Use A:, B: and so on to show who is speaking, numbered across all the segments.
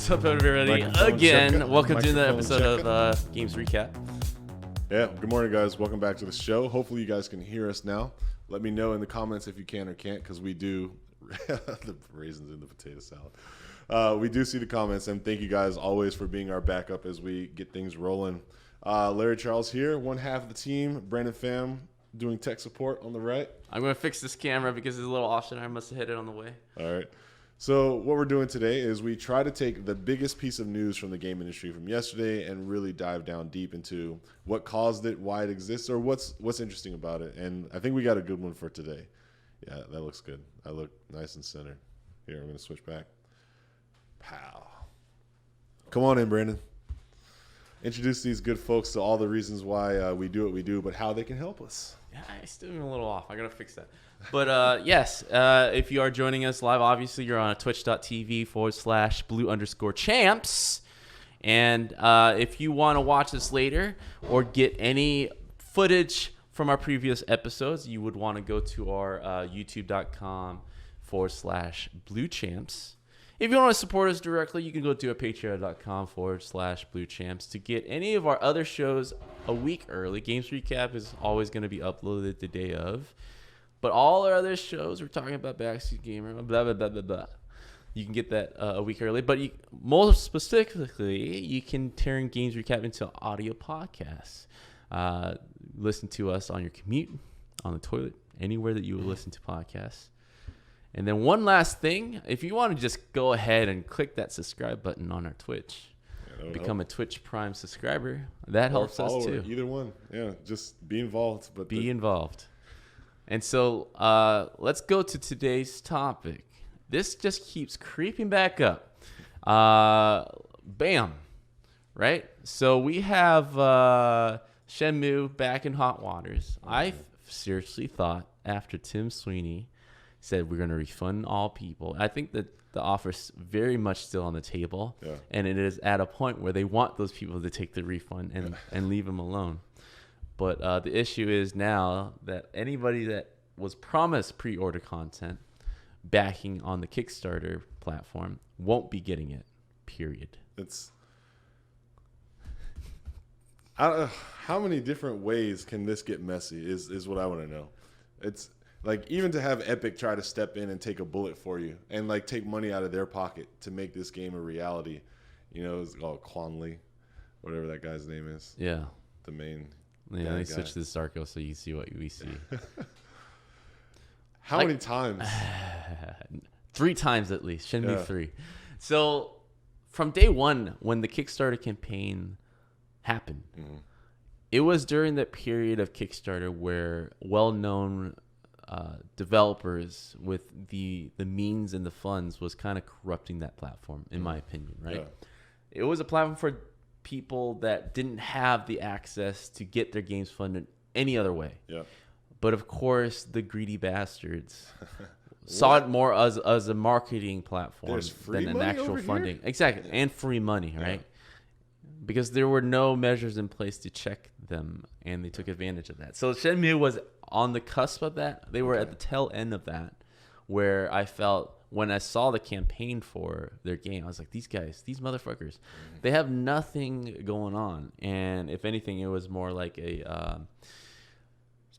A: What's up, everybody? Again, welcome to the episode of Games Recap.
B: Yeah, good morning, guys. Welcome back to the show. Hopefully, you guys can hear us now. Let me know in the comments if you can or can't, because we do the raisins in the potato salad. We do see the comments, and thank you guys always for being our backup as we get things rolling. Larry Charles here, one half of the team. Brandon Pham doing tech support on the right.
A: I'm going to fix this camera because it's a little off center. I must have hit it on the way.
B: All right. So what we're doing today is we try to take the biggest piece of news from the game industry from yesterday and really dive down deep into what caused it, why it exists, or what's interesting about it. And I think we got a good one for today. Yeah, that looks good. I look nice and centered. Here, I'm going to switch back. Pow. Come on in, Brandon. Introduce these good folks to all the reasons why we do what we do, but how they can help us.
A: Yeah, I still am a little off. I got to fix that. But yes, if you are joining us live, obviously you're on twitch.tv/blue_champs. And if you want to watch this later or get any footage from our previous episodes, you would want to go to our youtube.com/bluechamps. If you want to support us directly, you can go to patreon.com/bluechamps to get any of our other shows a week early. Games Recap is always going to be uploaded the day of. But all our other shows, we're talking about Backseat Gamer, blah, blah, blah, blah, blah. You can get that a week early. But more specifically, you can turn Games Recap into audio podcasts. Listen to us on your commute, on the toilet, anywhere that you will listen to podcasts. And then one last thing, if you want to just go ahead and click that subscribe button on our Twitch, become a Twitch Prime subscriber, that helps us too.
B: Either one. Yeah, just be involved. But
A: be involved. And so let's go to today's topic. This just keeps creeping back up. Bam. Right? So we have Shenmue back in hot waters. I seriously thought after Tim Sweeney said we're going to refund all people. I think that the offer's very much still on the table. Yeah. And it is at a point where they want those people to take the refund and leave them alone. But the issue is now that anybody that was promised pre-order content backing on the Kickstarter platform won't be getting it, period.
B: How many different ways can this get messy is what I want to know. It's like even to have Epic try to step in and take a bullet for you and like take money out of their pocket to make this game a reality. You know, it's called Quan Lee, whatever that guy's name is.
A: Yeah.
B: The main.
A: Yeah, they switched to the Sarko so you see what we see.
B: How many times?
A: 3 times at least. Shenmue 3. So from day one, when the Kickstarter campaign happened, it was during that period of Kickstarter where well-known developers with the means and the funds was kind of corrupting that platform, in my opinion, right? Yeah. It was a platform for people that didn't have the access to get their games funded any other way. Yeah. But of course, the greedy bastards saw it more as a marketing platform than an actual funding. Here? Exactly. And free money, right? Yeah. Because there were no measures in place to check them, and they took advantage of that. So Shenmue was on the cusp of that. They were at the tail end of that, where I felt when I saw the campaign for their game, I was like, these guys, these motherfuckers, they have nothing going on. And if anything, it was more like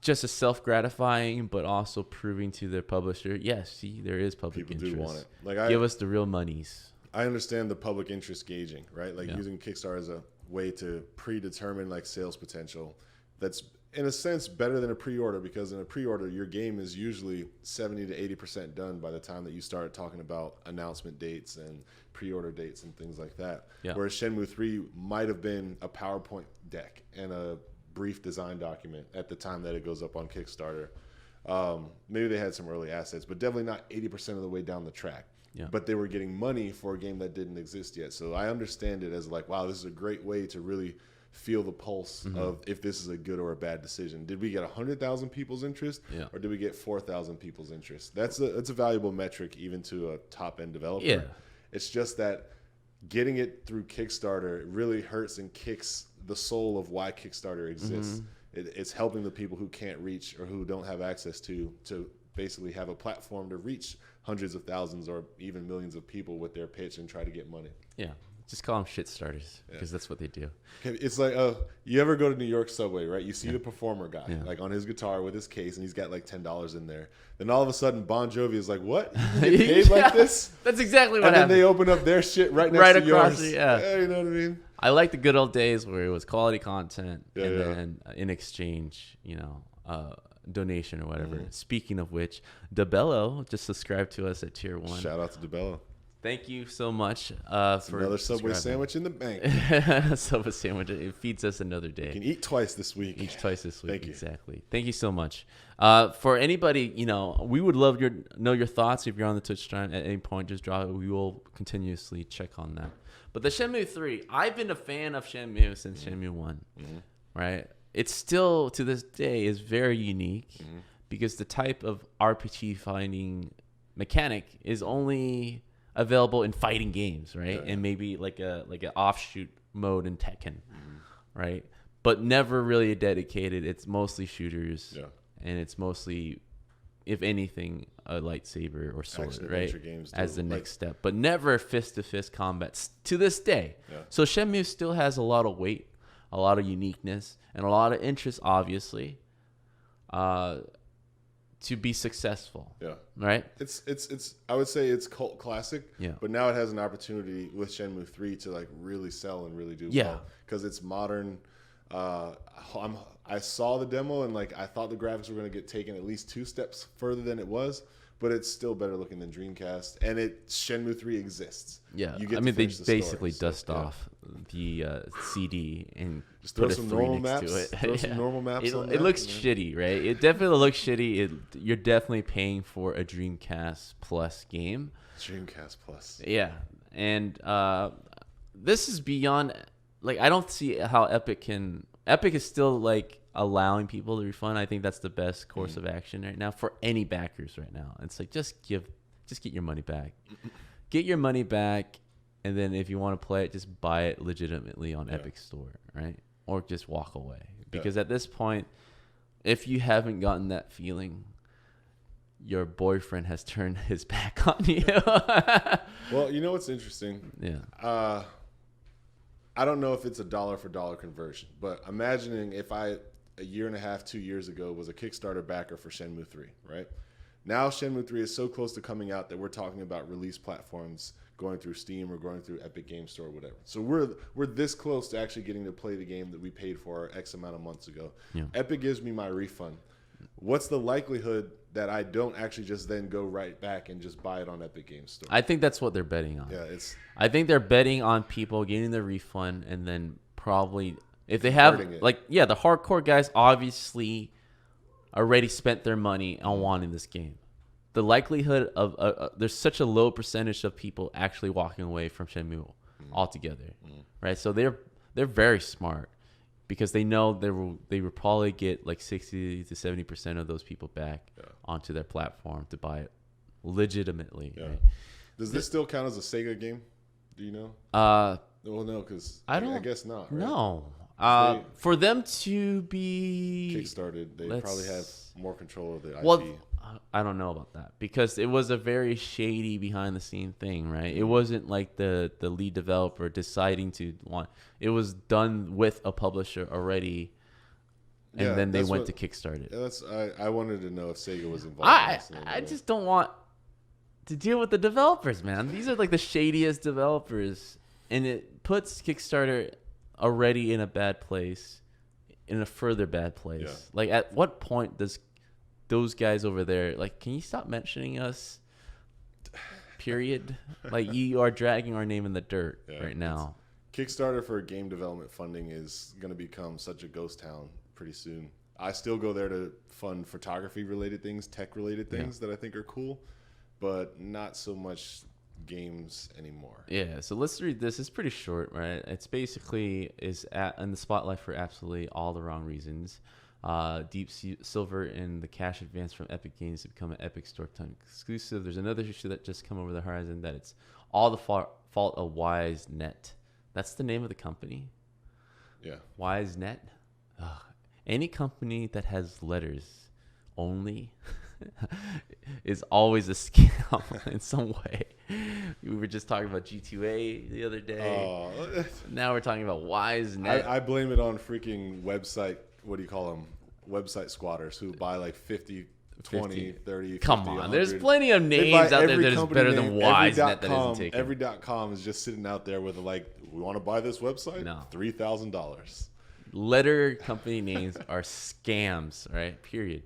A: just a self-gratifying, but also proving to their publisher, yes, see, there is public interest. People do want it. Like give us the real monies.
B: I understand the public interest gauging, right? Like using Kickstarter as a way to predetermine like sales potential. That's in a sense better than a pre-order, because in a pre-order your game is usually 70 to 80% done by the time that you start talking about announcement dates and pre-order dates and things like that. Yeah. Whereas Shenmue 3 might have been a PowerPoint deck and a brief design document at the time that it goes up on Kickstarter. Maybe they had some early assets, but definitely not 80% of the way down the track. Yeah. But they were getting money for a game that didn't exist yet. So I understand it as like, wow, this is a great way to really feel the pulse of if this is a good or a bad decision. Did we get 100,000 people's interest, or did we get 4,000 people's interest? That's a valuable metric even to a top-end developer. Yeah. It's just that getting it through Kickstarter really hurts and kicks the soul of why Kickstarter exists. It's helping the people who can't reach or who don't have access to basically have a platform to reach hundreds of thousands or even millions of people with their pitch and try to get money.
A: Yeah. Just call them shit starters because that's what they do.
B: It's like, you ever go to New York subway, right? You see the performer guy like on his guitar with his case, and he's got like $10 in there. Then all of a sudden, Bon Jovi is like, "What? You get paid like this?"
A: That's exactly what happened.
B: And then they open up their shit right next to
A: across
B: yours. You know what I mean?
A: I like the good old days where it was quality content, and then in exchange, donation or whatever. Speaking of which, DeBello just subscribed to us at Tier 1.
B: Shout out to DeBello.
A: Thank you so much for
B: another Subway sandwich in the bank.
A: Subway sandwich. It feeds us another day.
B: You can eat twice this week.
A: Twice this week.
B: Thank you.
A: Exactly. Thank you so much. For anybody, we would love know your thoughts. If you're on the Twitch stream at any point, just drop it. We will continuously check on that. But the Shenmue 3, I've been a fan of Shenmue since Shenmue 1. Right? It's still, to this day, is very unique because the type of RPG fighting mechanic is only available in fighting games, right? And maybe like an offshoot mode in Tekken, right? But never really dedicated. It's mostly shooters, and it's mostly, if anything, a lightsaber or sword, right? As the next step, but never fist-to-fist combat to this day. So Shenmue still has a lot of weight, a lot of uniqueness, and a lot of interest, obviously, to be successful. Right?
B: It's I would say it's cult classic. But now it has an opportunity with Shenmue 3 to like really sell and really do well because it's modern. I saw the demo and like I thought the graphics were going to get taken at least 2 steps further than it was, but it's still better looking than Dreamcast, and Shenmue 3 exists.
A: They basically dust off the CD and
B: just throw some normal maps to it. Throw some normal maps on
A: it looks shitty, right? It definitely looks shitty. You're definitely paying for a Dreamcast Plus game.
B: Dreamcast Plus.
A: Yeah. And this is beyond, like, I don't see how Epic is still like allowing people to refund. I think that's the best course of action right now for any backers right now. It's like just get your money back. Get your money back, and then if you want to play it, just buy it legitimately on Epic Store, right? Or just walk away. Because at this point, if you haven't gotten that feeling, your boyfriend has turned his back on you.
B: Well, you know what's interesting? I don't know if it's a dollar for dollar conversion, but imagining if I, a year and a half, 2 years ago, was a Kickstarter backer for Shenmue 3, right? Now Shenmue 3 is so close to coming out that we're talking about release platforms going through Steam or going through Epic Game Store or whatever. So we're this close to actually getting to play the game that we paid for X amount of months ago. Epic gives me my refund. What's the likelihood that I don't actually just then go right back and just buy it on Epic Game Store?
A: I think that's what they're betting on. I think they're betting on people getting the refund, and then probably if they have the hardcore guys obviously already spent their money on wanting this game. The likelihood of there's such a low percentage of people actually walking away from Shenmue altogether, right? So they're very smart because they know they will probably get like 60 to 70% of those people back onto their platform to buy it legitimately. Right?
B: Does this still count as a Sega game? Do you know? Well, no, because I guess not. Right?
A: No. For them to be
B: kickstarted, they probably have more control of the IP.
A: Well, I don't know about that because it was a very shady behind the scene thing, right? It wasn't like the lead developer deciding to want. It was done with a publisher already, and then they went to kickstart it.
B: I wanted to know if Sega was involved.
A: I just don't want to deal with the developers, man. These are like the shadiest developers, and it puts Kickstarter already in a bad place, in a further bad place. Like, at what point does those guys over there, like, can you stop mentioning us? Period. Like, you are dragging our name in the dirt right now.
B: Kickstarter for game development funding is going to become such a ghost town pretty soon. I still go there to fund photography related things, tech related things that I think are cool, but not so much games anymore. Yeah,
A: so let's read this. It's pretty short, right? It's basically is in the spotlight for absolutely all the wrong reasons. Deep Silver and the cash advance from Epic Games to become an Epic Store exclusive. There's another issue that just come over the horizon that it's all the fault of WiseNet. That's the name of the company.
B: Yeah.
A: WiseNet. Ugh. Any company that has letters only is always a scam in some way. We were just talking about G2A the other day. Now we're talking about WiseNet.
B: I blame it on freaking website, what do you call them? Website squatters who buy like 50, 20, 30,
A: Come
B: 50,
A: on,
B: 100.
A: there's plenty of names out there that is better than WiseNet that isn't taken.
B: Every .com is just sitting out there with like, we want to buy this website?
A: No.
B: $3,000.
A: Letter company names are scams, right? Period.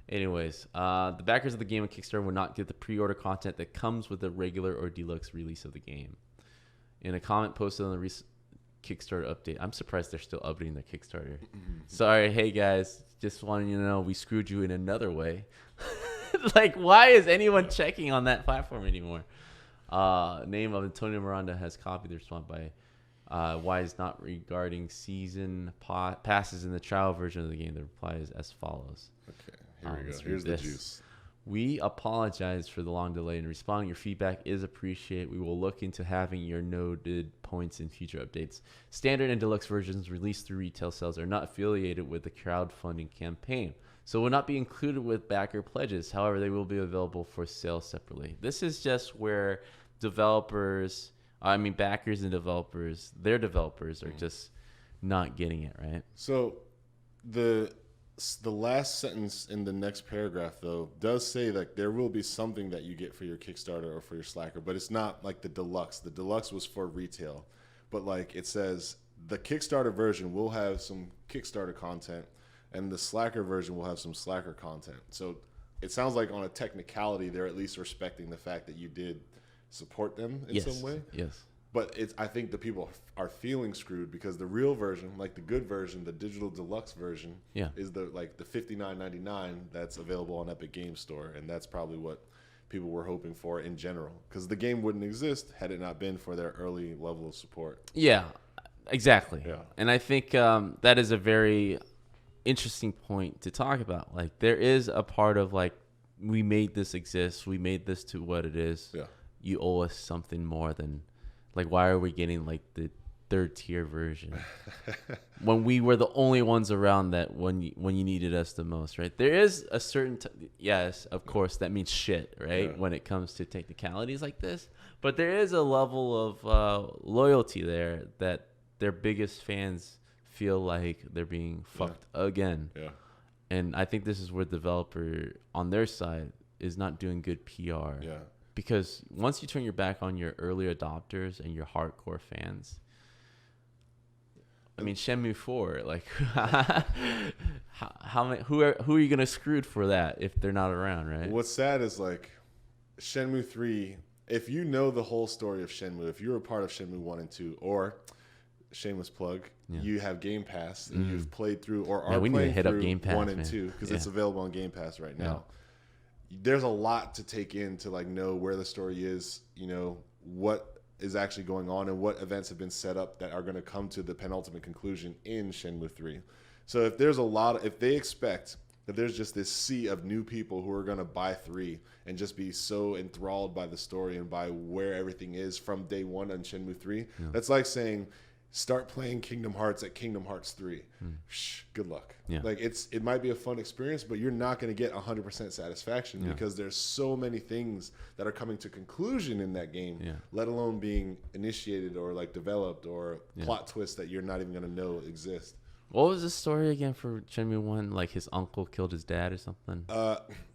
A: Anyways, the backers of the game on Kickstarter will not get the pre-order content that comes with the regular or deluxe release of the game. In a comment posted on the Kickstarter update, I'm surprised they're still updating their Kickstarter. Sorry, hey guys, just wanting you to know we screwed you in another way. Like, why is anyone checking on that platform anymore? Name of Antonio Miranda has copied the response by why is not regarding season passes in the trial version of the game. The reply is as follows.
B: Okay, here we go. Here's the juice.
A: We apologize for the long delay in responding. Your feedback is appreciated. We will look into having your noted points in future updates. Standard and deluxe versions released through retail sales are not affiliated with the crowdfunding campaign, so will not be included with backer pledges. However, they will be available for sale separately. This is just where backers and developers, their developers are just not getting it, right?
B: So the last sentence in the next paragraph, though, does say that there will be something that you get for your Kickstarter or for your Slacker, but it's not like the deluxe. The deluxe was for retail, but like it says the Kickstarter version will have some Kickstarter content and the Slacker version will have some Slacker content. So it sounds like on a technicality, they're at least respecting the fact that you did support them in some way.
A: Yes.
B: But I think the people are feeling screwed because the real version, like the good version, the digital deluxe version, is the $59.99 that's available on Epic Games Store, and that's probably what people were hoping for in general, because the game wouldn't exist had it not been for their early level of support.
A: Yeah, exactly.
B: Yeah.
A: And I think that is a very interesting point to talk about. Like, there is a part of like, we made this exist, we made this to what it is.
B: Yeah.
A: You owe us something more than. Like, why are we getting, like, the third-tier version when we were the only ones around that when you needed us the most, right? There is a certain yes, of course, that means shit, right, when it comes to technicalities like this. But there is a level of loyalty there that their biggest fans feel like they're being fucked again. Yeah. And I think this is where the developer, on their side, is not doing good PR. Yeah. Because once you turn your back on your early adopters and your hardcore fans, I mean, Shenmue 4, like, who are you gonna screw for that if they're not around, right?
B: What's sad is like Shenmue 3. If you know the whole story of Shenmue, if you're a part of Shenmue 1 and 2, or shameless plug, you have Game Pass and you've played through or are playing through Game Pass, 1 and 2 because it's available on Game Pass right now. There's a lot to take in to like know where the story is, you know, what is actually going on and what events have been set up that are going to come to the penultimate conclusion in Shenmue 3. So if there's if they expect that there's just this sea of new people who are going to buy 3 and just be so enthralled by the story and by where everything is from day one on Shenmue 3, that's like saying, start playing Kingdom Hearts at Kingdom Hearts 3. Good luck. Like it might be a fun experience, but you're not going to get 100% satisfaction because there's so many things that are coming to conclusion in that game, let alone being initiated or like developed or plot twists that you're not even going to know exist.
A: What was the story again for Shenmue 1? Like his uncle killed his dad or something?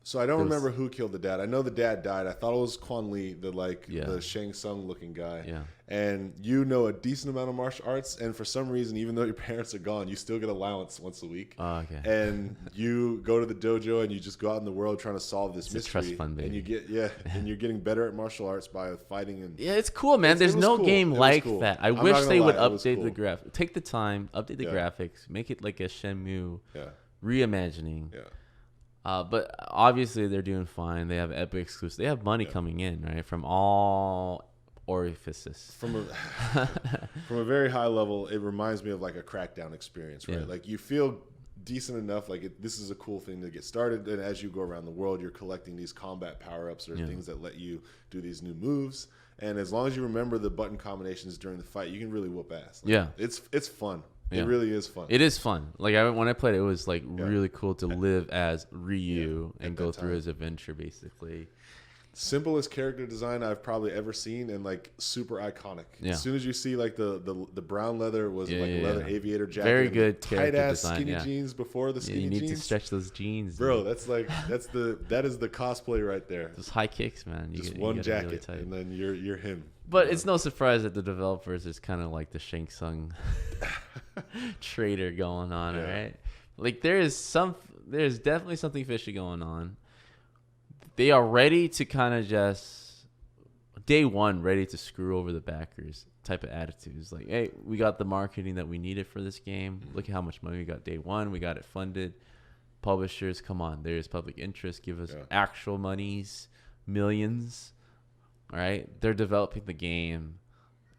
B: So I don't remember who killed the dad. I know the dad died. I thought it was Quan Li, the Shang Tsung looking guy. Yeah. And you know a decent amount of martial arts, and for some reason, even though your parents are gone, you still get allowance once a week. Oh, okay. And you go to the dojo and you just go out in the world trying to solve this mystery. Trust fund, baby. And you get and you're getting better at martial arts by fighting. And
A: it's cool, man. There's no game like that. I wish they would update the graphics. Take the time, update the graphics, make it like a Shenmue reimagining. Yeah. But obviously they're doing fine. They have Epic exclusives. They have money coming in, right, from all orifices.
B: From a very high level, it reminds me of like a Crackdown experience, right? Like you feel decent enough, like this is a cool thing to get started, and as you go around the world, you're collecting these combat power-ups or things that let you do these new moves. And as long as you remember the button combinations during the fight, you can really whoop ass. Like, it's fun. It really is fun.
A: It is fun. Like when I played it was like really cool to live as Ryu and go through his adventure basically.
B: Simplest character design I've probably ever seen, and like super iconic.
A: Yeah.
B: As soon as you see like the brown leather was like a leather aviator jacket,
A: very good
B: tight ass
A: design,
B: skinny jeans before the skinny
A: you need
B: jeans.
A: to stretch those jeans,
B: bro. That is the cosplay right there.
A: Those high kicks, man.
B: Just one jacket, really, and then you're him.
A: But it's no surprise that the developers is kind of like the Shang Tsung trader going on, right? Like there's definitely something fishy going on. They are ready to kind of just day one, ready to screw over the backers type of attitudes. Like, hey, we got the marketing that we needed for this game. Look at how much money we got day one. We got it funded. Publishers, come on. There's public interest. Give us actual monies, millions. All right. They're developing the game.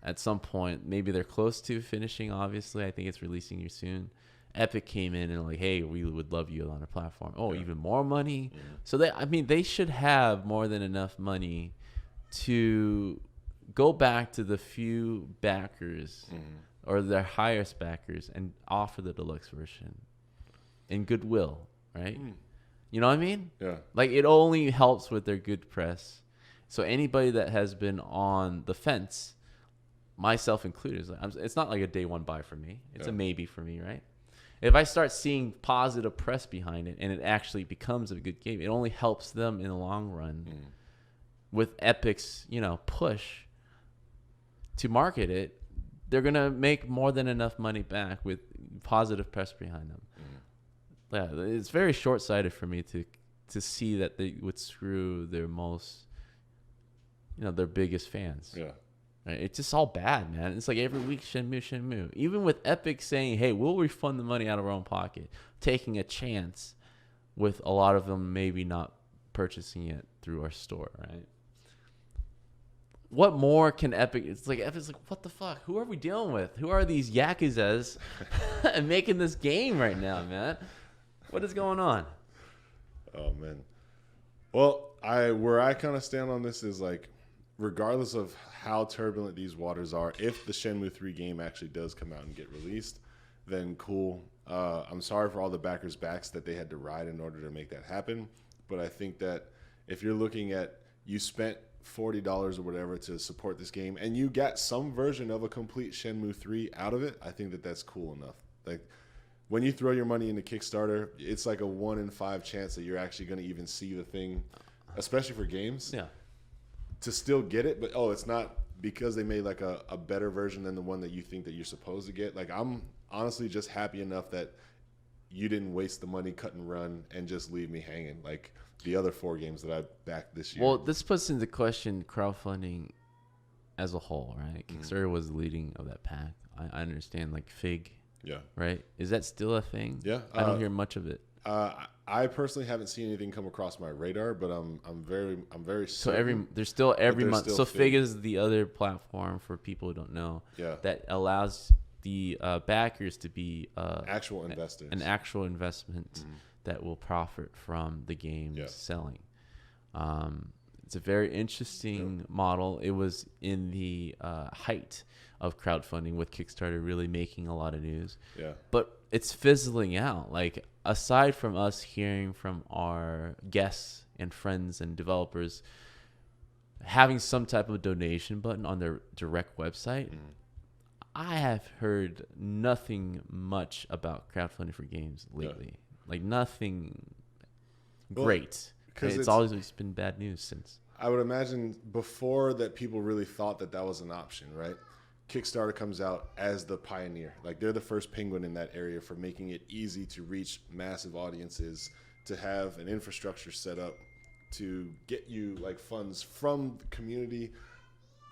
A: At some point, maybe they're close to finishing, obviously. I think it's releasing here soon. Epic came in and like, hey, we would love you on our platform. Oh, even more money. Mm-hmm. So they should have more than enough money to go back to the few backers or their highest backers and offer the deluxe version in goodwill, right? You know what I mean?
B: Yeah.
A: Like it only helps with their good press. So anybody that has been on the fence, myself included, it's not like a day one buy for me. It's a maybe for me, right? If I start seeing positive press behind it and it actually becomes a good game, it only helps them in the long run. With Epic's, push to market it, they're going to make more than enough money back with positive press behind them. Yeah, it's very short-sighted for me to see that they would screw their most, their biggest fans.
B: Yeah.
A: Right? It's just all bad, man. It's like every week, Shenmue. Even with Epic saying, hey, we'll refund the money out of our own pocket, taking a chance with a lot of them maybe not purchasing it through our store, right? What more can Epic... Epic's like, what the fuck? Who are we dealing with? Who are these Yakuzas and making this game right now, man? What is going on?
B: Oh, man. Well, where I kind of stand on this is like, regardless of how turbulent these waters are, if the Shenmue 3 game actually does come out and get released, then cool. I'm sorry for all the backers' backs that they had to ride in order to make that happen. But I think that if you're looking at, you spent $40 or whatever to support this game and you got some version of a complete Shenmue 3 out of it, I think that that's cool enough. Like when you throw your money into Kickstarter, it's like a 1 in 5 chance that you're actually going to even see the thing, especially for games.
A: Yeah.
B: To still get it, but it's not because they made like a better version than the one that you think that you're supposed to get. Like I'm honestly just happy enough that you didn't waste the money, cut and run, and just leave me hanging like the other 4 games that I backed this year.
A: Well, this puts into question crowdfunding as a whole, right? Kickstarter was the leading of that pack. I understand like Fig.
B: Yeah.
A: Right? Is that still a thing?
B: Yeah.
A: I don't hear much of it.
B: I personally haven't seen anything come across my radar, but I'm very
A: so there's still every month.
B: Still
A: so Fig is the other platform for people who don't know.
B: Yeah.
A: That allows the backers to be
B: actual investors,
A: an actual investment that will profit from the game's selling. It's a very interesting model. It was in the height of crowdfunding with Kickstarter really making a lot of news.
B: Yeah.
A: But it's fizzling out. Like aside from us hearing from our guests and friends and developers having some type of donation button on their direct website, I have heard nothing much about crowdfunding for games lately. Like nothing great. It's always been bad news since.
B: I would imagine before that people really thought that was an option, right? Kickstarter comes out as the pioneer. Like they're the first penguin in that area for making it easy to reach massive audiences, to have an infrastructure set up to get you like funds from the community.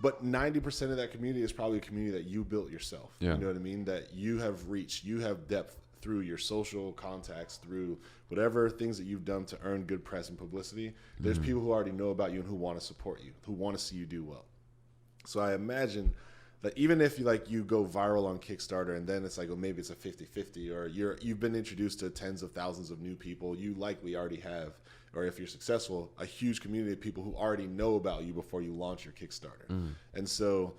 B: But 90% of that community is probably a community that you built yourself.
A: Yeah.
B: You know what I mean? That you have reached, you have depth through your social contacts, through whatever things that you've done to earn good press and publicity. There's people who already know about you and who want to support you, who want to see you do well. So I imagine that even if you go viral on Kickstarter and then it's like, maybe it's a 50-50, or you've been introduced to tens of thousands of new people, you likely already have, or if you're successful, a huge community of people who already know about you before you launch your Kickstarter. And so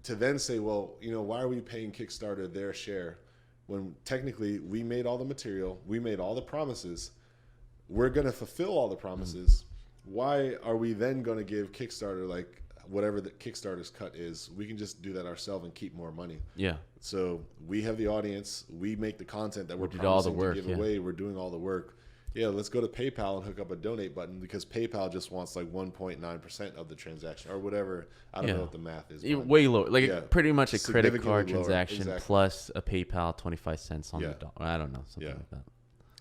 B: to then say, well, why are we paying Kickstarter their share when technically we made all the material, we made all the promises, we're going to fulfill all the promises. Why are we then going to give Kickstarter like whatever the Kickstarter's cut is? We can just do that ourselves and keep more money.
A: Yeah.
B: So we have the audience, we make the content that we're
A: did all the
B: promising
A: work,
B: to give away. We're doing all the work. Yeah, let's go to PayPal and hook up a donate button because PayPal just wants like 1.9% of the transaction or whatever. I don't know what the math is.
A: Way lower. Like pretty much a credit card transaction
B: exactly.
A: plus a PayPal 25 cents on the dollar. I don't know, something like that.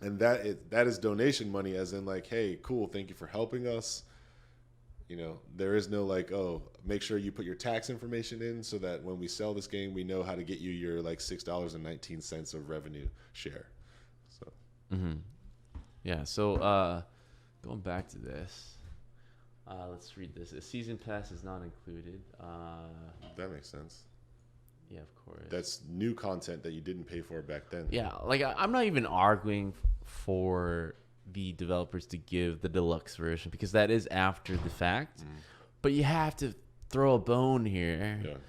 B: And that is donation money, as in like, hey, cool, thank you for helping us. There is no like, oh, make sure you put your tax information in so that when we sell this game, we know how to get you your like $6.19 of revenue share. So.
A: Mm-hmm. Yeah, so going back to this, let's read this. A season pass is not included.
B: That makes sense.
A: Yeah, of course.
B: That's new content that you didn't pay for back then.
A: Yeah, like I'm not even arguing for the developers to give the deluxe version because that is after the fact. But you have to throw a bone here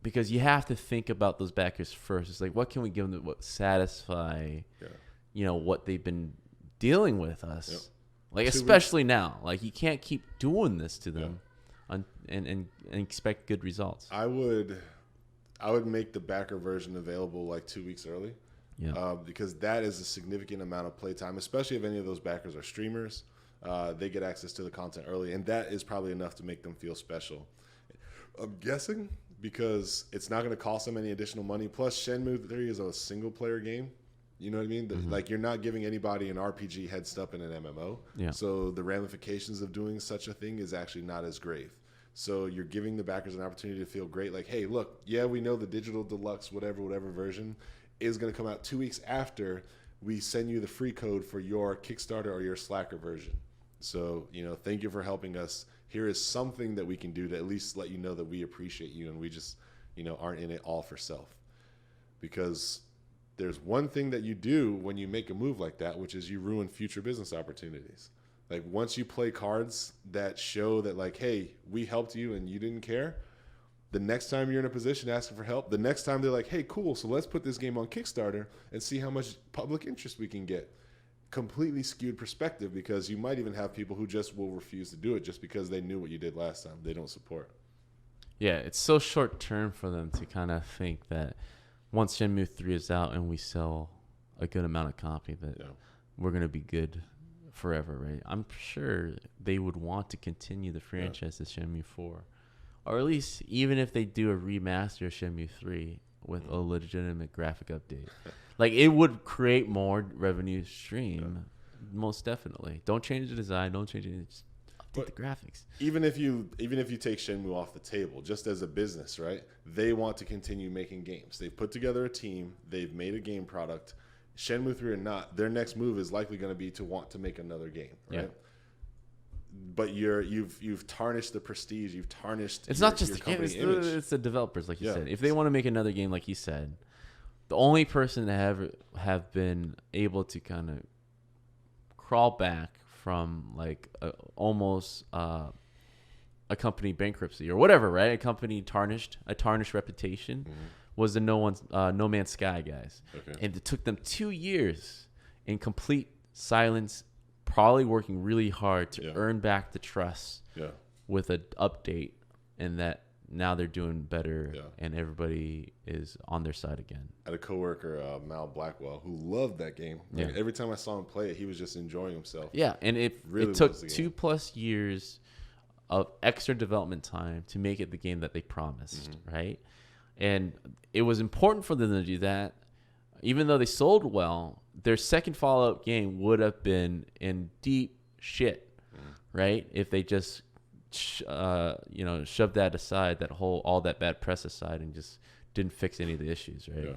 A: because you have to think about those backers first. It's like, what can we give them that satisfy, what they've been dealing with us, like especially now. Like you can't keep doing this to them, and expect good results.
B: I would make the backer version available like 2 weeks early, because that is a significant amount of playtime, especially if any of those backers are streamers. They get access to the content early, and that is probably enough to make them feel special. I'm guessing because it's not going to cost them any additional money. Plus, Shenmue 3 is a single player game. You know what I mean? Like you're not giving anybody an RPG heads up in an MMO. Yeah. So the ramifications of doing such a thing is actually not as grave. So you're giving the backers an opportunity to feel great. Like, hey, look, we know the digital deluxe, whatever version is going to come out 2 weeks after we send you the free code for your Kickstarter or your Slacker version. So, thank you for helping us. Here is something that we can do to at least let you know that we appreciate you and we just, aren't in it all for self. Because there's one thing that you do when you make a move like that, which is you ruin future business opportunities. Like once you play cards that show that like, hey, we helped you and you didn't care, the next time you're in a position asking for help, the next time they're like, hey, cool, so let's put this game on Kickstarter and see how much public interest we can get. Completely skewed perspective because you might even have people who just will refuse to do it just because they knew what you did last time. They don't support.
A: Yeah, it's so short term for them to kind of think that once Shenmue 3 is out and we sell a good amount of copy that we're going to be good forever, right? I'm sure they would want to continue the franchise as Shenmue 4. Or at least even if they do a remaster of Shenmue 3 with a legitimate graphic update. Like it would create more revenue stream, most definitely. Don't change the design, don't change it. Just update the graphics.
B: Even if you take Shenmue off the table, just as a business, right? They want to continue making games. They've put together a team. They've made a game product. Shenmue 3 or not, their next move is likely going to be to want to make another game, right? Yeah. But you've tarnished the prestige. You've tarnished.
A: It's not just the game. It's the developers, like you said. If they want to make another game, like you said, the only person to have been able to kind of crawl back from like almost a company bankruptcy or whatever, right? A company tarnished reputation was the No Man's Sky guys, and it took them 2 years in complete silence, probably working really hard to earn back the trust with an update, and that now they're doing better and everybody is on their side again.
B: I had a coworker, Mal Blackwell, who loved that game. Like, every time I saw him play it, he was just enjoying himself.
A: Yeah, and it took 2+ years of extra development time to make it the game that they promised, right? And it was important for them to do that. Even though they sold well, their second Fallout game would have been in deep shit, right? If they just shoved that aside, all that bad press aside, and just didn't fix any of the issues, right? Yeah.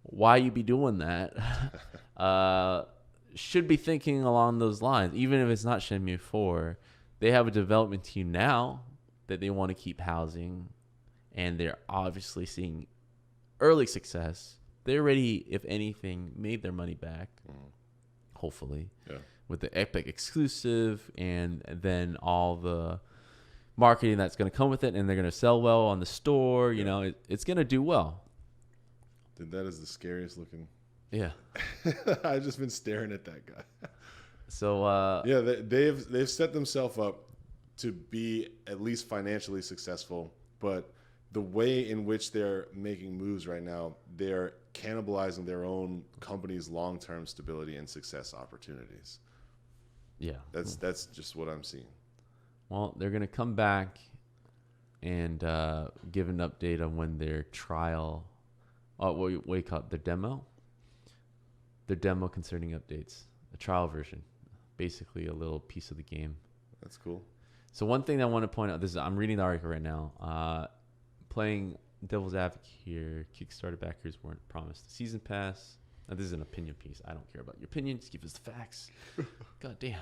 A: Why you be doing that? Should be thinking along those lines. Even if it's not Shenmue 4, they have a development team now that they want to keep housing, and they're obviously seeing early success. They already, if anything, made their money back, hopefully, with the Epic exclusive, and then all the marketing that's going to come with it, and they're going to sell well on the store. You know, it's going to do well.
B: Dude, that is the scariest looking.
A: Yeah.
B: I've just been staring at that guy.
A: So
B: yeah, they've set themselves up to be at least financially successful, but the way in which they're making moves right now, they're cannibalizing their own company's long-term stability and success opportunities.
A: Yeah.
B: That's just what I'm seeing.
A: Well, they're going to come back and give an update on when their trial, what do you call it, their demo concerning updates, a trial version, basically a little piece of the game.
B: That's cool.
A: So one thing I want to point out, I'm reading the article right now. Playing devil's advocate here, Kickstarter backers weren't promised the season pass. Now, this is an opinion piece. I don't care about your opinion. Just give us the facts. God damn.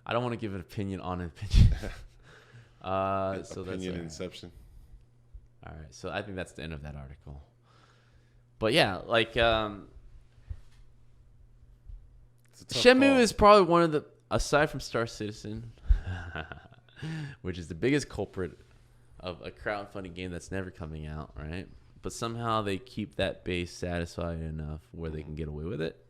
A: I don't want to give an opinion on an opinion. So
B: opinion
A: that's
B: inception.
A: All right. So I think that's the end of that article. But yeah, like Shenmue is probably one of the, aside from Star Citizen, which is the biggest culprit of a crowdfunding game that's never coming out, right? But somehow they keep that base satisfied enough where they can get away with it.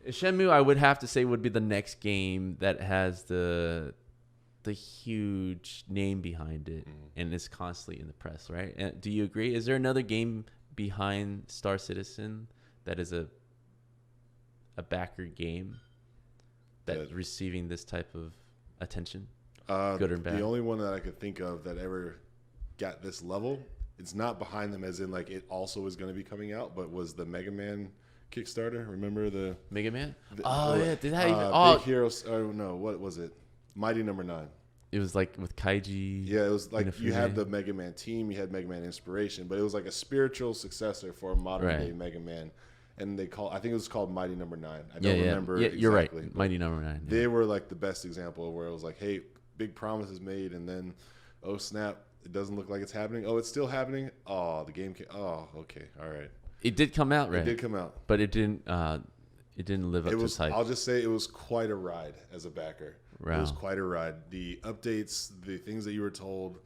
A: Shenmue, I would have to say, would be the next game that has the huge name behind it and is constantly in the press, right? And do you agree? Is there another game behind Star Citizen that is a backer game that's receiving this type of attention? Good or bad?
B: The only one that I could think of that ever got this level, it's not behind them as in like it also is going to be coming out, but was the Mega Man Kickstarter. Remember the
A: Mega Man? Did that
B: Big Heroes? Oh no, what was it? Mighty Number 9.
A: It was like with Kaiji.
B: Yeah, it was like you had the Mega Man team, you had Mega Man Inspiration, but it was like a spiritual successor for a modern day Mega Man. And I think it was called Mighty Number 9. I don't remember exactly.
A: You're right. Mighty Number 9. Yeah.
B: They were like the best example where it was like, hey, big promises made, and then, oh snap, it doesn't look like it's happening. Oh, it's still happening. Oh, the game oh, okay, all right.
A: It did come out, right?
B: It did come out,
A: but it didn't live up to its hype.
B: I'll just say it was quite a ride as a backer.
A: Wow.
B: It was quite a ride. The updates, the things that you were told,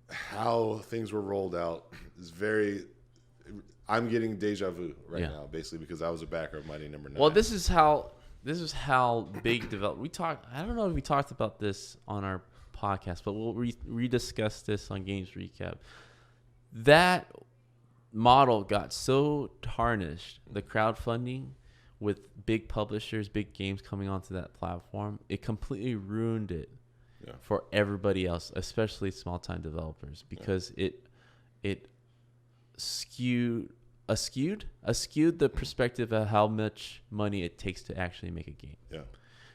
B: how things were rolled out is very. I'm getting deja vu now, basically, because I was a backer of Mighty Number 9.
A: Well, this is how big develop. I don't know if we talked about this on our podcast, but we'll rediscuss this on Games Recap. That model got so tarnished, the crowdfunding with big publishers, big games coming onto that platform, it completely ruined it for everybody else, especially small-time developers, because it skewed the perspective of how much money it takes to actually make a game. Yeah,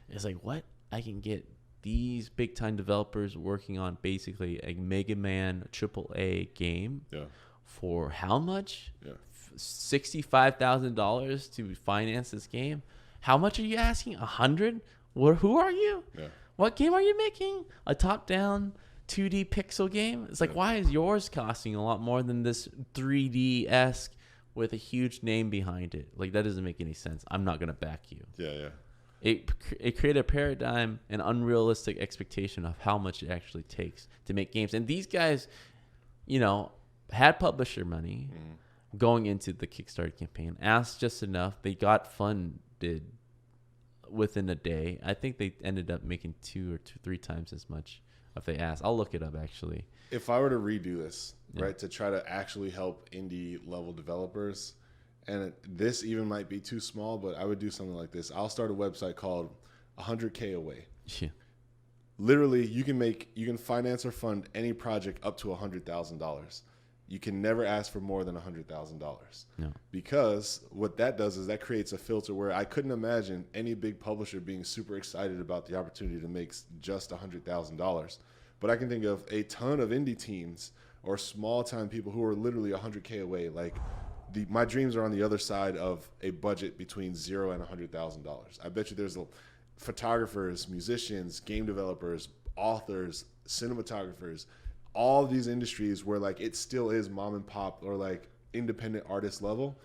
A: it's like, what? I can get these big-time developers working on basically a Mega Man AAA game for how much? $65,000 to finance this game. How much are you asking? 100? Who are you? Yeah. What game are you making? A top-down 2D pixel game? It's like, why is yours costing a lot more than this 3D-esque with a huge name behind it? Like, that doesn't make any sense. I'm not gonna back you. Yeah. It created a paradigm, an unrealistic expectation of how much it actually takes to make games. And these guys, had publisher money going into the Kickstarter campaign, asked just enough. They got funded within a day. I think they ended up making 2 or 3 times as much if they asked. I'll look it up, actually.
B: If I were to redo this, right, to try to actually help indie level developers, and this even might be too small, but I would do something like this. I'll start a website called 100K Away. Yeah. Literally, you can finance or fund any project up to $100,000. You can never ask for more than $100,000. No. Because what that does is that creates a filter where I couldn't imagine any big publisher being super excited about the opportunity to make just $100,000. But I can think of a ton of indie teams or small-time people who are literally 100K away. Like, my dreams are on the other side of a budget between $0 and $100,000. I bet you there's photographers, musicians, game developers, authors, cinematographers, all these industries where like it still is mom and pop or like independent artist level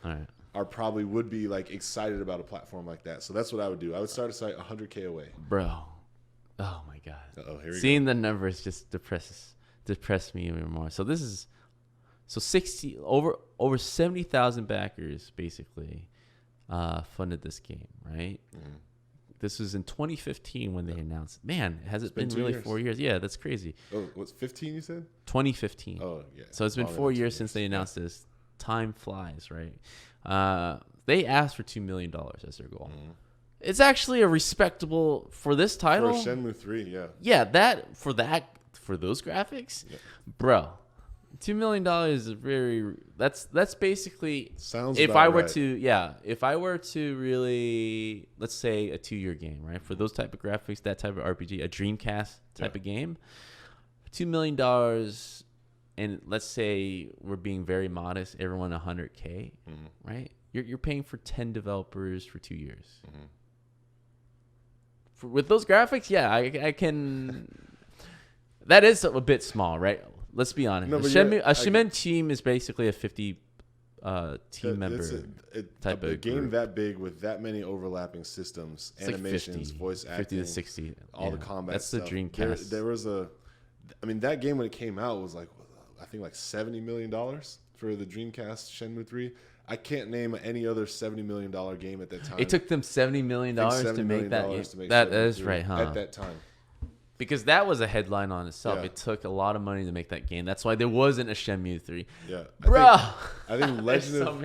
B: would be like excited about a platform like that. So that's what I would do. I would start a site 100K away.
A: Bro, Oh my god!
B: Seeing
A: the numbers just depressed me even more. So this is 60 over 70,000 backers basically funded this game, right? Mm. This was in 2015 when they announced. Man, has it been really 4 years? Yeah, that's crazy.
B: Oh, what's 15? You said
A: 2015.
B: Oh yeah.
A: So it's been 4 years since they announced this. Time flies, right? They asked for $2 million as their goal. Mm. It's actually a respectable for this title.
B: For Shenmue 3, yeah.
A: Yeah, for those graphics, yeah. Bro. $2 million is very. That's basically.
B: Sounds.
A: If I were to really, let's say a 2-year game, right? For those type of graphics, that type of RPG, a Dreamcast type of game, $2 million, and let's say we're being very modest, everyone $100K, right? You're paying for 10 developers for 2 years. With those graphics, yeah, I can. That is a bit small, right? Let's be honest. No, a Shenmue team is basically a 50 team member type of
B: game
A: group.
B: That big with that many overlapping systems, it's animations, like 50, voice acting,
A: 50 to 60,
B: all the combat.
A: That's
B: stuff.
A: The Dreamcast.
B: There was that game when it came out was like, I think like $70 million for the Dreamcast Shenmue 3. I can't name any other $70 million game at that time.
A: It took them $70 million to make that game. That is right, huh?
B: At that time.
A: Because that was a headline on itself. Yeah. It took a lot of money to make that game. That's why there wasn't a Shenmue 3.
B: Yeah.
A: I
B: think
A: Legend of...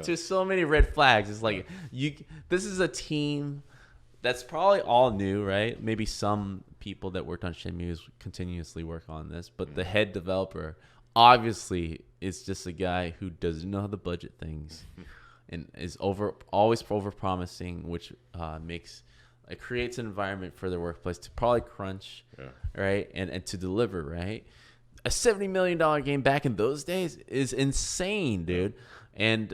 A: There's so many red flags. It's like, this is a team that's probably all new, right? Maybe some people that worked on Shenmue continuously work on this. But the head developer, obviously, is just a guy who doesn't know how to budget things and is always over-promising, which makes... It creates an environment for their workplace to probably crunch, right, and to deliver, right. A $70 million game back in those days is insane, dude. And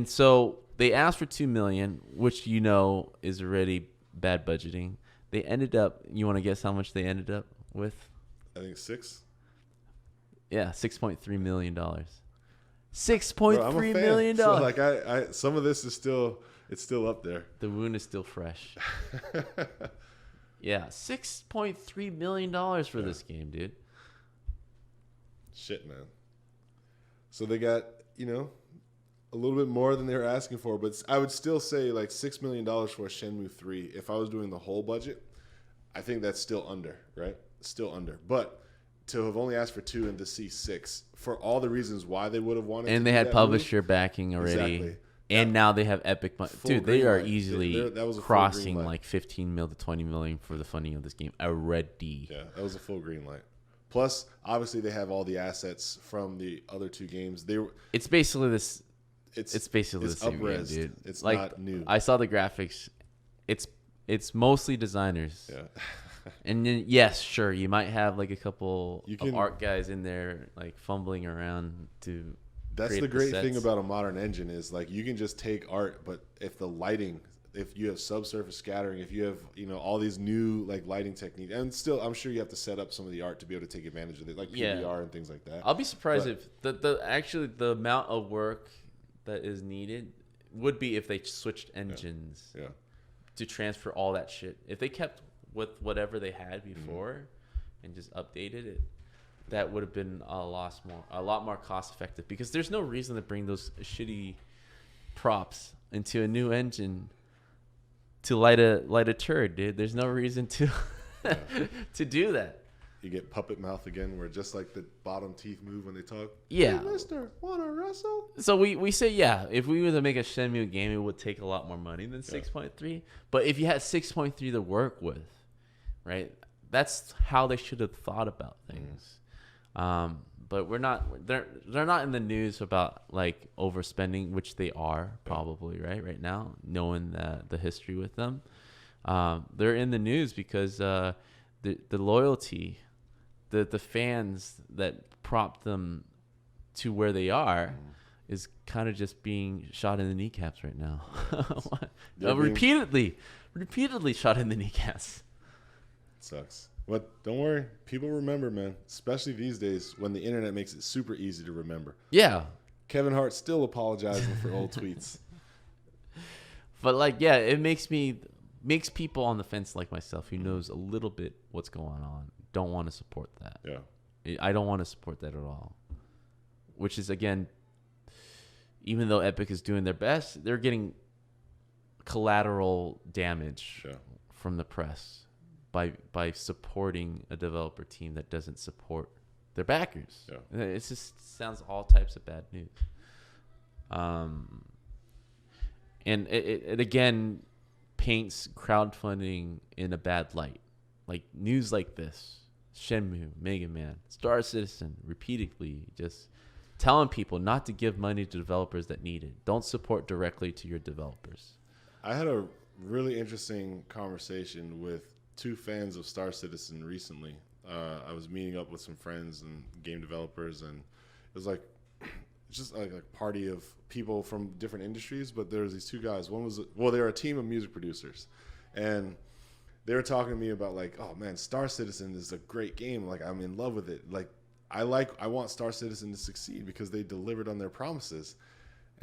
A: so they asked for $2 million, which is already bad budgeting. They ended up. You want to guess how much they ended up with?
B: I think 6.
A: Yeah, $6.3 million. $6.3 million.
B: So like I some of this is still. It's still up there.
A: The wound is still fresh. Yeah, $6.3 million for this game, dude.
B: Shit, man. So they got, a little bit more than they were asking for, but I would still say like $6 million for a Shenmue 3. If I was doing the whole budget, I think that's still under, right? Still under. But to have only asked for 2 and to see 6, for all the reasons why they would have wanted
A: and
B: to
A: they
B: do
A: had
B: that
A: publisher backing already.
B: Exactly.
A: And now they have Epic money. Dude, they are easily crossing like 15 mil to 20 million for the funding of this game already.
B: Yeah, that was a full green light. Plus, obviously, they have all the assets from the other 2 games.
A: It's basically this. It's basically the same game, dude.
B: It's like, not new.
A: I saw the graphics. It's mostly designers.
B: Yeah.
A: And then, yes, sure, you might have like a couple of art guys in there like fumbling around to.
B: That's the great thing about a modern engine is like you can just take art, but if the lighting, if you have subsurface scattering, if you have all these new like lighting techniques, and still I'm sure you have to set up some of the art to be able to take advantage of it, like PBR and things like that.
A: I'll be surprised if the amount of work that is needed would be if they switched engines to transfer all that shit. If they kept with whatever they had before and just updated it. That would have been a lot more cost effective because there's no reason to bring those shitty props into a new engine to light a turd, dude. There's no reason to to do that.
B: You get puppet mouth again, where just like the bottom teeth move when they talk.
A: Yeah,
B: hey, mister, wanna wrestle?
A: So we say if we were to make a Shenmue game, it would take a lot more money than 6.3. But if you had 6.3 to work with, right? That's how they should have thought about things. But we're not. They're not in the news about like overspending, which they are probably right now, knowing the history with them. They're in the news because the loyalty, the fans that prop them to where they are, is kind of just being shot in the kneecaps right now. Repeatedly shot in the kneecaps.
B: It sucks. But don't worry, people remember, man. Especially these days when the internet makes it super easy to remember.
A: Yeah.
B: Kevin Hart still apologizing for old tweets.
A: But it makes me makes people on the fence like myself who knows a little bit what's going on don't want to support that.
B: Yeah.
A: I don't want to support that at all. Which is, again, even though Epic is doing their best, they're getting collateral damage from the press by supporting a developer team that doesn't support their backers. Yeah. It just sounds all types of bad news. And it again paints crowdfunding in a bad light. Like news like this, Shenmue, Mega Man, Star Citizen, repeatedly just telling people not to give money to developers that need it. Don't support directly to your developers.
B: I had a really interesting conversation with 2 fans of Star Citizen recently. I was meeting up with some friends and game developers, and it was like just like a party of people from different industries, but there was these 2 guys. One was, they were a team of music producers, and they were talking to me about like, oh man, Star Citizen is a great game. Like, I'm in love with it. Like, I want Star Citizen to succeed because they delivered on their promises.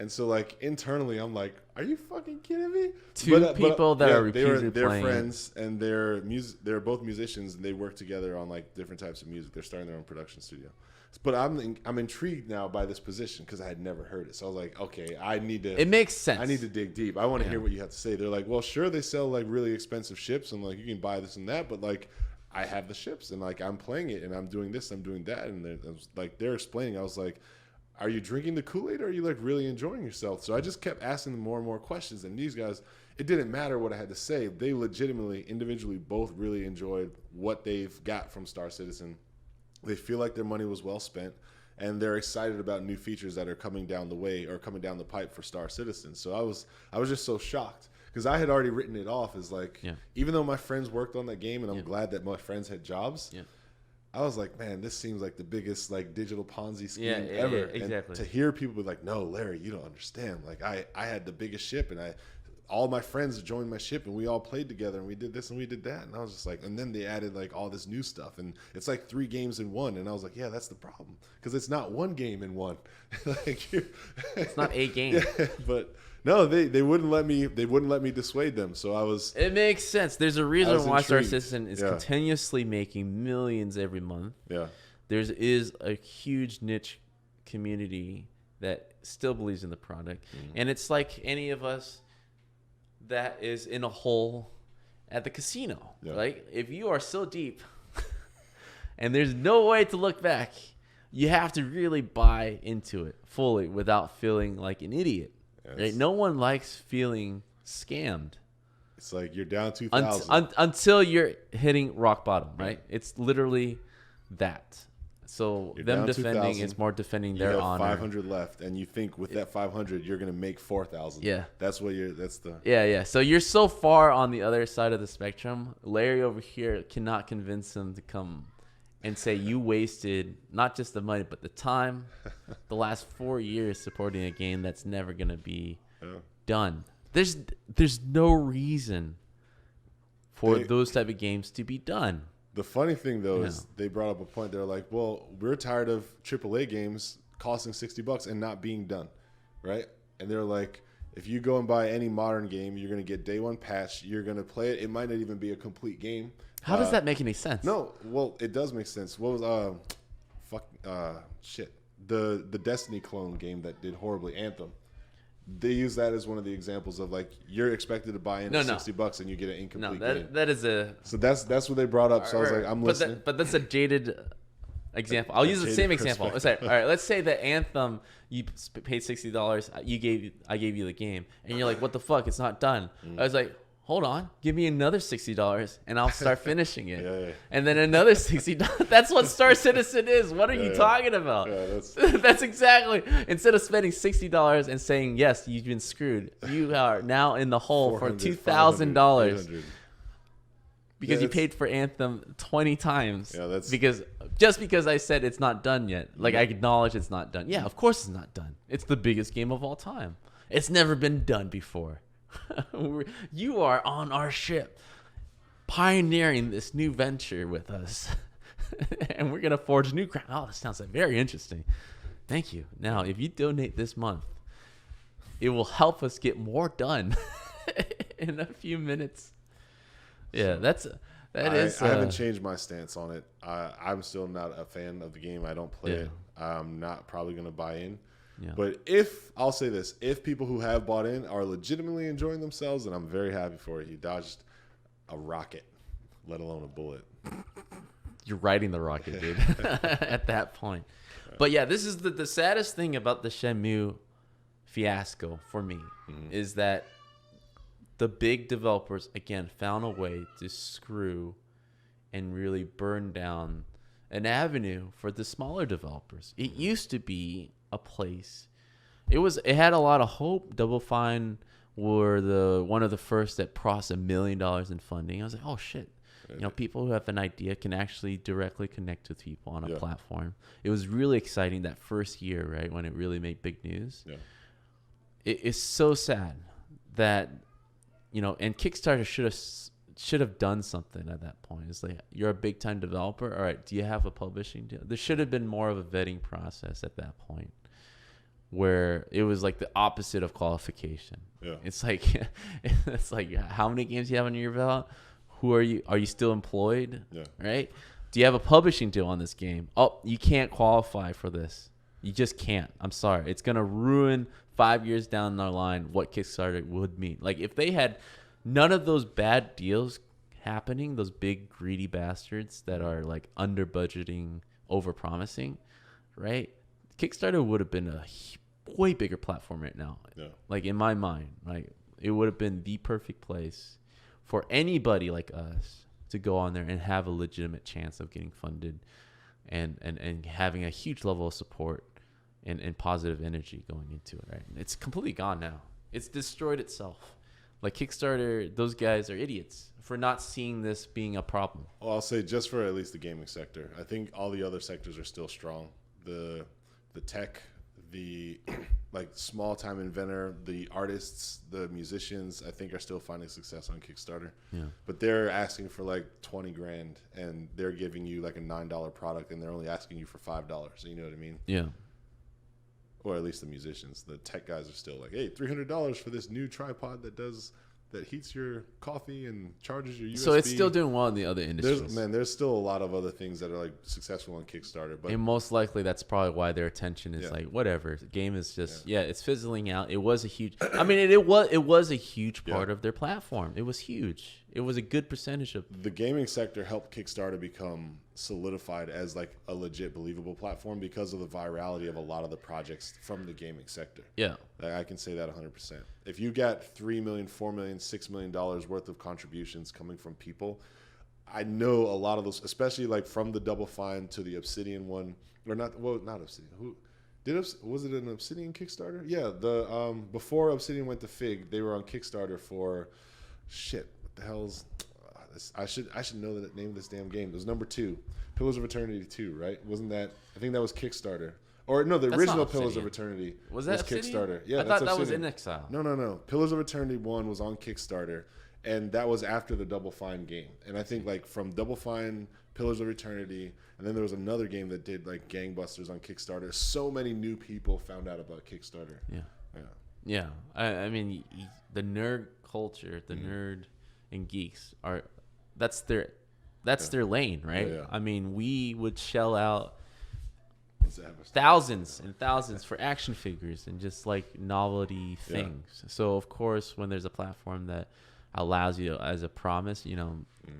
B: And so, like, internally, I'm like, are you fucking kidding me?
A: People that are repeatedly
B: they're
A: playing.
B: friends, and they're both musicians, and they work together on, like, different types of music. They're starting their own production studio. But I'm intrigued now by this position because I had never heard it. So I was like, okay,
A: it makes sense.
B: I need to dig deep. I want to hear what you have to say. They're like, well, sure, they sell, like, really expensive ships, and, like, you can buy this and that, but, like, I have the ships, and, like, I'm playing it, and I'm doing this, I'm doing that. And they're explaining. I was like, are you drinking the Kool-Aid, or are you like really enjoying yourself? So I just kept asking them more and more questions. And these guys, it didn't matter what I had to say. They legitimately, individually, both really enjoyed what they've got from Star Citizen. They feel like their money was well spent, and they're excited about new features that are coming down the way or coming down the pipe for Star Citizen. So I was just so shocked because I had already written it off as like, even though my friends worked on that game, and I'm glad that my friends had jobs. Yeah. I was like, man, this seems like the biggest like digital Ponzi scheme ever.
A: Yeah, exactly.
B: And to hear people be like, no, Larry, you don't understand. Like I had the biggest ship, and all my friends joined my ship, and we all played together, and we did this and we did that. And I was just like, and then they added like all this new stuff, and it's like 3 games in one. And I was like, yeah, that's the problem, because it's not 1 game in one. Like
A: it's not a game.
B: Yeah, but no, they wouldn't let me dissuade them. So I was.
A: It makes sense. There's a reason why Star Citizen is continuously making millions every month.
B: Yeah.
A: There is a huge niche community that still believes in the product, and it's like any of us that is in a hole at the casino. Yeah. Like if you are so deep, and there's no way to look back, you have to really buy into it fully without feeling like an idiot. Right? No one likes feeling scammed.
B: It's like you're down 2,000
A: until you're hitting rock bottom, right? It's literally that. So you're them defending is more defending their honor.
B: 500 left, and you think with that 500 you're gonna make 4,000.
A: Yeah,
B: that's what you're. That's the.
A: Yeah. So you're so far on the other side of the spectrum. Larry over here cannot convince him to come and say you wasted not just the money but the time, the last 4 years supporting a game that's never gonna be done. There's no reason for those type of games to be done.
B: The funny thing though is they brought up a point. They're like, well, we're tired of AAA games costing $60 and not being done, right? And they're like, if you go and buy any modern game, you're gonna get day 1 patch. You're gonna play it. It might not even be a complete game.
A: How does that make any sense?
B: No, well, it does make sense. What was the Destiny clone game that did horribly, Anthem? They use that as one of the examples of like you're expected to buy in at $60 and you get an incomplete game.
A: That is a.
B: So that's what they brought up. So I was like, I'm listening.
A: But that's a jaded example. I'll use the same example. Sorry. All right, let's say that Anthem, you paid $60. I gave you the game, and you're like, what the fuck? It's not done. I was like, hold on, give me another $60 and I'll start finishing it. Yeah. And then another $60. That's what Star Citizen is. What are you talking about? That's exactly. Instead of spending $60 and saying, yes, you've been screwed, you are now in the hole for $2,000 because you paid for Anthem 20 times. Yeah, that's because I said it's not done yet. Like I acknowledge it's not done. Yeah, of course it's not done. It's the biggest game of all time. It's never been done before. You are on our ship pioneering this new venture with us and we're gonna forge new ground. Oh, that sounds like very interesting. Thank you. Now if you donate this month, it will help us get more done in a few minutes. Yeah,
B: so
A: I
B: haven't changed my stance on it. I'm still not a fan of the game. I don't play it. I'm not probably going to buy in.
A: Yeah.
B: But I'll say this, if people who have bought in are legitimately enjoying themselves, then I'm very happy for it. You dodged a rocket, let alone a bullet.
A: You're riding the rocket, dude, at that point. But yeah, this is the saddest thing about the Shenmue fiasco for me is that the big developers, again, found a way to screw and really burn down an avenue for the smaller developers. It used to be a place. It had a lot of hope. Double Fine were one of the first that crossed $1 million in funding. I was like, oh shit. People who have an idea can actually directly connect with people on a platform. It was really exciting that first year, right, when it really made big news. Yeah. It's so sad that, and Kickstarter should have done something at that point. It's like, you're a big time developer. All right, do you have a publishing deal? There should have been more of a vetting process at that point, where it was like the opposite of qualification. Yeah. It's like how many games do you have under your belt? Who are you? Are you still employed? Yeah. Right? Do you have a publishing deal on this game? Oh, you can't qualify for this. You just can't. I'm sorry. It's going to ruin 5 years down the line what Kickstarter would mean. Like, if they had none of those bad deals happening, those big greedy bastards that are like under budgeting, over promising, right? Kickstarter would have been a way bigger platform right now. Yeah. Like, in my mind, like, it would have been the perfect place for anybody like us to go on there and have a legitimate chance of getting funded and having a huge level of support and positive energy going into it, right? It's completely gone now. It's destroyed itself. Like, Kickstarter, those guys are idiots for not seeing this being a problem.
B: Well, I'll say just for at least the gaming sector. I think all the other sectors are still strong. The tech, the like small time inventor, the artists, the musicians, I think are still finding success on Kickstarter. Yeah. But they're asking for like 20 grand and they're giving you like a $9 product and they're only asking you for $5. You know what I mean? Yeah. Or at least the musicians. The tech guys are still like, hey, $300 for this new tripod that heats your coffee and charges your USB.
A: So it's still doing well in the other industries.
B: There's still a lot of other things that are like successful on Kickstarter. But
A: and most likely that's probably why their attention is like, whatever. The game is just it's fizzling out. It was a huge it was a huge part of their platform. It was huge. It was a good percentage of
B: the gaming sector helped Kickstarter become solidified as like a legit believable platform because of the virality of a lot of the projects from the gaming sector. Yeah. I can say that 100%. If you got $3 million, $4 million, $6 million worth of contributions coming from people, I know a lot of those, especially like from the Double Fine to the Obsidian one, or not Obsidian. Was it an Obsidian Kickstarter? Yeah, the before Obsidian went to Fig, they were on Kickstarter for what the hell's I should know the name of this damn game. It was number 2, Pillars of Eternity 2, right? Wasn't that? I think that was Kickstarter. Or no, the original Pillars of Eternity was Kickstarter. Yeah,
A: I thought that was In Exile.
B: No. Pillars of Eternity 1 was on Kickstarter, and that was after the Double Fine game. And I think like from Double Fine, Pillars of Eternity, and then there was another game that did like gangbusters on Kickstarter. So many new people found out about Kickstarter.
A: Yeah. I mean, the nerd culture, the nerd and geeks that's their lane, right? Yeah. I mean, we would shell out thousands and thousands for action figures and just like novelty things. Yeah. So of course, when there's a platform that allows you as a promise,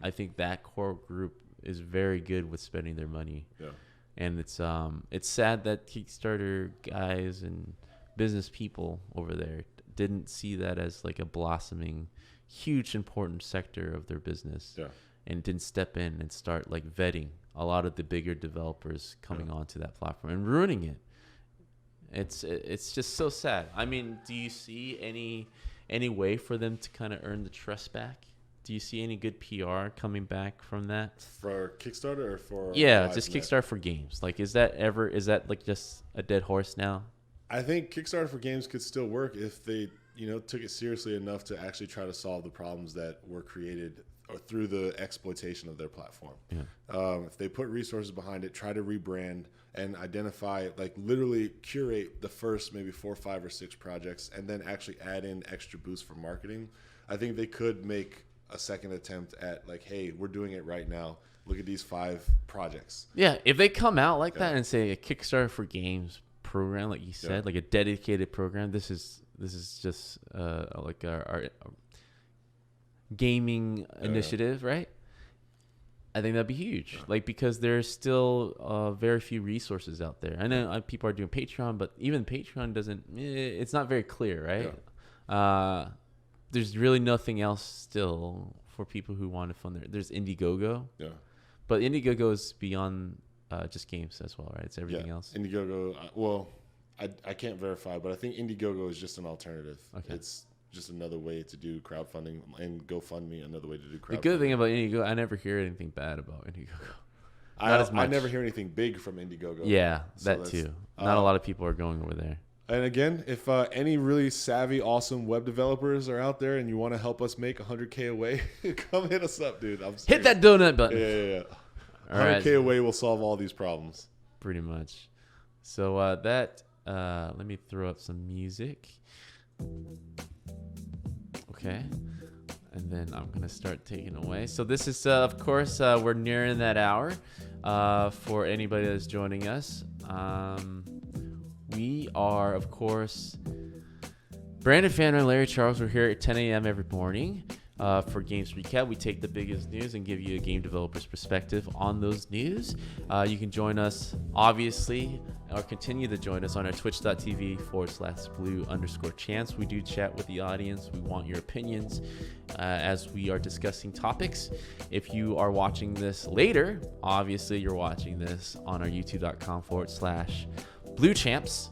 A: I think that core group is very good with spending their money. Yeah. And it's sad that Kickstarter guys and business people over there didn't see that as like a blossoming, huge, important sector of their business. Yeah. And didn't step in and start like vetting a lot of the bigger developers coming onto that platform and ruining it. It's just so sad. I mean, do you see any way for them to kind of earn the trust back? Do you see any good PR coming back from that?
B: For Kickstarter or for
A: just Kickstarter for games? Like, is that like just a dead horse now?
B: I think Kickstarter for games could still work if they took it seriously enough to actually try to solve the problems that were created or through the exploitation of their platform. Yeah. If they put resources behind it, try to rebrand and identify, like literally curate the first maybe 4, 5, or 6 projects and then actually add in extra boosts for marketing, I think they could make a second attempt at like, hey, we're doing it right now. Look at these 5 projects.
A: Yeah, if they come out like that and say a Kickstarter for games program, like you said, like a dedicated program, this is just like our gaming initiative, right? I think that'd be huge. Like, because there's still very few resources out there. I know people are doing Patreon, but even Patreon doesn't. It's not very clear, right? Yeah. There's really nothing else still for people who want to fund there's Indiegogo. Yeah. But Indiegogo is beyond just games as well, right? It's everything else.
B: Indiegogo. Well, I can't verify, but I think Indiegogo is just an alternative. Okay. It's just another way to do crowdfunding, and GoFundMe another way to do crowdfunding.
A: The good thing about Indiegogo, I never hear anything bad about Indiegogo.
B: I never hear anything big from Indiegogo.
A: Yeah, that too. Not a lot of people are going over there.
B: And again, if any really savvy, awesome web developers are out there and you want to help us make $100K away, come hit us up, dude.
A: Hit that donut button.
B: Yeah. 100K away will solve all these problems.
A: Pretty much. So let me throw up some music. Okay. And then I'm going to start taking away. So this is, of course, we're nearing that hour for anybody that's joining us. We are, of course, Brandon Fanner and Larry Charles. We're here at 10 a.m. every morning for Games ReCAP. We take the biggest news and give you a game developer's perspective on those news. You can join us, obviously, or continue to join us on our twitch.tv/blue_champs. We do chat with the audience. We want your opinions as we are discussing topics. If you are watching this later, obviously you're watching this on our youtube.com/BlueChamps.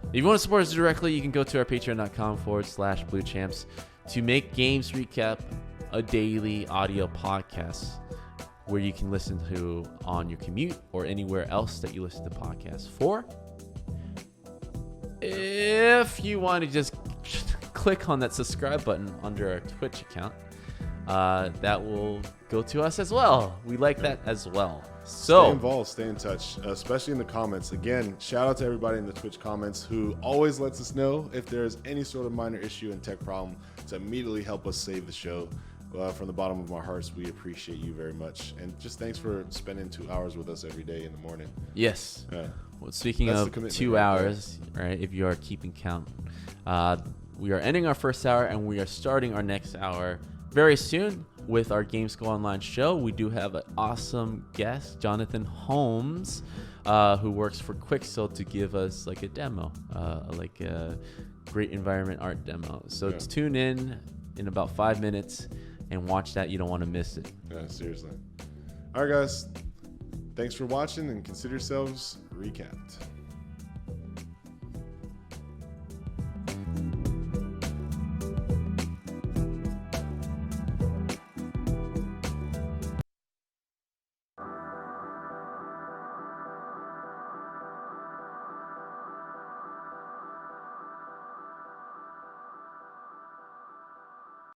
A: If you want to support us directly, you can go to our patreon.com/BlueChamps to make Games ReCAP a daily audio podcast where you can listen to on your commute or anywhere else that you listen to podcasts for. If you want to just click on that subscribe button under our Twitch account, that will go to us as well. We like that as well. So
B: stay involved, stay in touch, especially in the comments. Again, shout out to everybody in the Twitch comments who always lets us know if there's any sort of minor issue and tech problem to immediately help us save the show. From the bottom of our hearts, we appreciate you very much. And just thanks for spending 2 hours with us every day in the morning.
A: Yes. Well, speaking of 2 hours, right, if you are keeping count, we are ending our first hour and we are starting our next hour very soon with our Gamesco Online show. We do have an awesome guest, Jonathan Holmes, who works for Quixel, to give us like a demo, like a great environment art demo. So tune in about 5 minutes and watch that. You don't want to miss it.
B: Yeah, seriously. All right, guys. Thanks for watching and consider yourselves recapped.